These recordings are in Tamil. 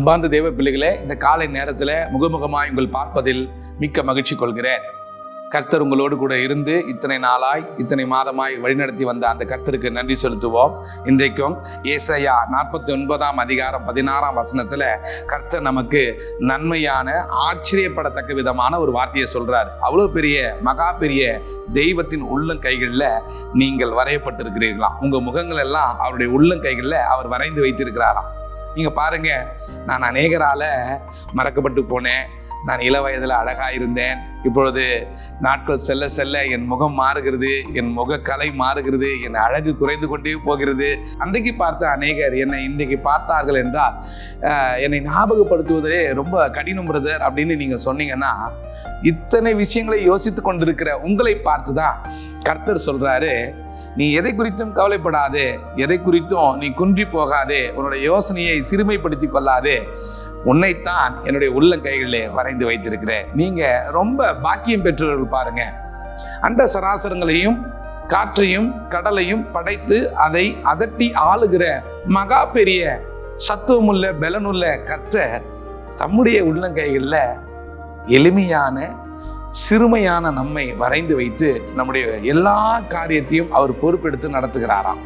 அன்பார்ந்த தேவ பிள்ளைகளே, இந்த காலை நேரத்தில் முகமுகமாய் உங்கள் பார்ப்பதில் மிக்க மகிழ்ச்சி கொள்கிறேன். கர்த்தர் உங்களோடு கூட இருந்து இத்தனை நாளாய் இத்தனை மாதமாய் வழிநடத்தி வந்த அந்த கர்த்தருக்கு நன்றி செலுத்துவோம். இன்றைக்கும் ஏசாயா 49 அதிகாரம் 16 வசனத்தில் கர்த்தர் நமக்கு நன்மையான ஆச்சரியப்படத்தக்க விதமான ஒரு வார்த்தையை சொல்றார். அவ்வளோ பெரிய மகா பெரிய தெய்வத்தின் உள்ளங்கைகளில் நீங்கள் வரையப்பட்டிருக்கிறீர்களாம். உங்கள் முகங்கள் எல்லாம் அவருடைய உள்ளங்கைகளில் அவர் வரைந்து வைத்திருக்கிறாராம். நீங்கள் பாருங்க, நான் அநேகரால் மறக்கப்பட்டு போனேன். நான் இள வயதில் அழகாக இருந்தேன். இப்பொழுது நாட்கள் செல்ல செல்ல என் முகம் மாறுகிறது, என் முகக்கலை மாறுகிறது, என் அழகு குறைந்து கொண்டே போகிறது. அன்றைக்கு பார்த்த அநேகர் என்னை இன்றைக்கு பார்த்தார்கள் என்றால் என்னை ஞாபகப்படுத்துவதே ரொம்ப கடினம் பிரதர் அப்படின்னு நீங்கள் சொன்னீங்கன்னா, இத்தனை விஷயங்களை யோசித்து கொண்டிருக்கிற உங்களை பார்த்து தான் கர்த்தர் சொல்கிறாரு, நீ எதை குறித்தும் கவலைப்படாதே, எதை குறித்தும் நீ குன்றி போகாதே, உன்னுடைய யோசனையை சிறுமைப்படுத்தி கொள்ளாதே, உன்னைத்தான் என்னுடைய உள்ளங்கைகளிலே வரைந்து வைத்திருக்கிறேன். நீங்க ரொம்ப பாக்கியம் பெற்றவர்கள் பாருங்க. அண்ட சராசரங்களையும் காற்றையும் கடலையும் படைத்து அதை அதட்டி ஆளுகிற மகா பெரிய சத்துவமுள்ள பலனுள்ள கர்த்தர் தம்முடைய உள்ளங்கைகளில் எளிமையான சிறுமையான நம்மை வரைந்து வைத்து நம்முடைய எல்லா காரியத்தையும் அவர் பொறுப்பெடுத்து நடத்துகிறாராம்.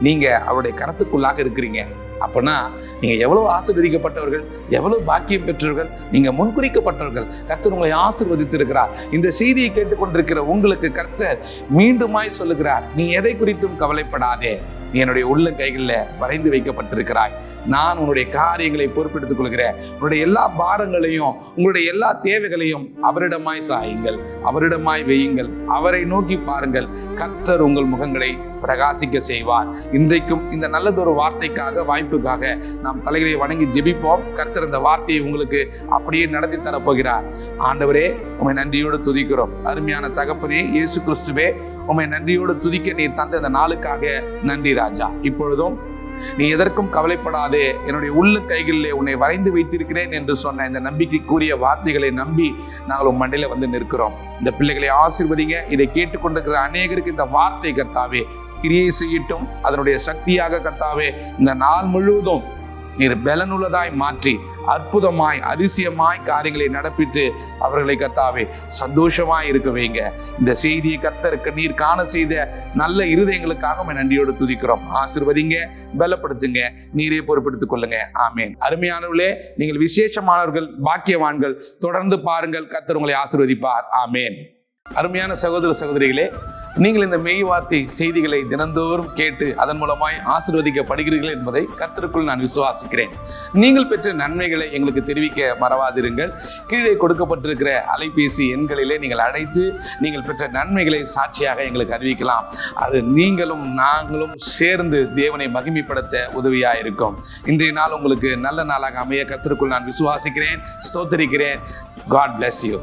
நீங்க அவருடைய கரத்துக்குள்ளாக இருக்கிறீங்க. அப்படின்னா நீங்க எவ்வளவு ஆசீர்வதிக்கப்பட்டவர்கள், எவ்வளவு பாக்கியம் பெற்றவர்கள், நீங்க முன்குறிக்கப்பட்டவர்கள். கர்த்தர் உங்களை ஆசீர்வதித்திருக்கிறார். இந்த செய்தியை கேட்டுக்கொண்டிருக்கிற உங்களுக்கு கர்த்தர் மீண்டுமாய் சொல்லுகிறார், நீ எதை குறித்தும் கவலைப்படாதே, நீ என்னுடைய உள்ளங்கைகளில் வரைந்து வைக்கப்பட்டிருக்கிறாய். நான் உன்னுடைய காரியங்களை பொறுப்பெடுத்துக் கொள்கிறேன். உன்னுடைய எல்லா பாரங்களையும் உங்களுடைய எல்லா தேவைகளையும் அவரிடமாய் சாயுங்கள், அவரிடமாய் வையுங்கள், அவரை நோக்கி பாருங்கள். கர்த்தர் உங்கள் முகங்களை பிரகாசிக்க செய்வார். இன்றைக்கும் இந்த நல்லதொரு வார்த்தைக்காக, வாய்ப்புக்காக நாம் தலைகளை வணங்கி ஜெபிப்போம். கர்த்தர் இந்த வார்த்தையை உங்களுக்கு அப்படியே நடத்தி தரப்போகிறார். ஆண்டவரே, உம்மை நன்றியோடு துதிக்கிறோம். அருமையான தகப்பனே இயேசு கிறிஸ்துவே, உம்மை நன்றியோடு துதிக்க நீர் தந்த இந்த நாளுக்காக நன்றி ராஜா. இப்பொழுதும் நீ எதற்கும் கவலைப்படாதே, என்னுடைய உள்ள கைகளிலே உன்னை வரைந்து வைத்திருக்கிறேன் என்று சொன்ன இந்த நம்பிக்கைக்குரிய வார்த்தைகளை நம்பி நாங்கள் உன் மண்டையில வந்து நிற்கிறோம். இந்த பிள்ளைகளை ஆசீர்வதிங்க. இதை கேட்டுக்கொண்டிருக்கிற அநேகருக்கு இந்த வார்த்தை கர்த்தாவே கிரியை செய்யட்டும். அதனுடைய சக்தியாக கர்த்தாவே இந்த நாள் முழுவதும் நீர் பலனுள்ளதாய் மாற்றி அற்புதமாய் அதிசயமாய் காரியங்களை நடப்பித்து அவர்களை கர்த்தாவே சந்தோஷமாய் இருக்க வைங்க. இந்த செய்தியை கர்த்தருக்கு நீர் காண செய்த நல்ல இருதயங்களுக்காக நன்றியோடு துதிக்கிறோம். ஆசீர்வதிங்க, பலப்படுத்துங்க, நீரே பொறுப்பெடுத்துக் கொள்ளுங்க. ஆமேன். அருமையானவர்களே, நீங்கள் விசேஷமானவர்கள், பாக்கியவான்கள். தொடர்ந்து பாருங்கள், கர்த்தர் உங்களை ஆசீர்வதிப்பார். ஆமேன். அருமையான சகோதர சகோதரிகளே, நீங்கள் இந்த மெய் வார்த்தை செய்திகளை தினந்தோறும் கேட்டு அதன் மூலமாய் ஆசீர்வதிக்கப்படுகிறீர்கள் என்பதை கர்த்தருக்குள் நான் விசுவாசிக்கிறேன். நீங்கள் பெற்ற நன்மைகளை எங்களுக்கு தெரிவிக்க மறவாதிருங்கள். கீழே கொடுக்கப்பட்டிருக்கிற அலைபேசி எண்களிலே நீங்கள் அழைத்து நீங்கள் பெற்ற நன்மைகளை சாட்சியாக எங்களுக்கு அறிவிக்கலாம். அது நீங்களும் நாங்களும் சேர்ந்து தேவனை மகிமைப்படுத்த உதவியாக இருக்கும். இன்றைய நாள் உங்களுக்கு நல்ல நாளாக அமைய கர்த்தருக்குள் நான் விசுவாசிக்கிறேன், ஸ்தோத்திரிக்கிறேன். God bless you.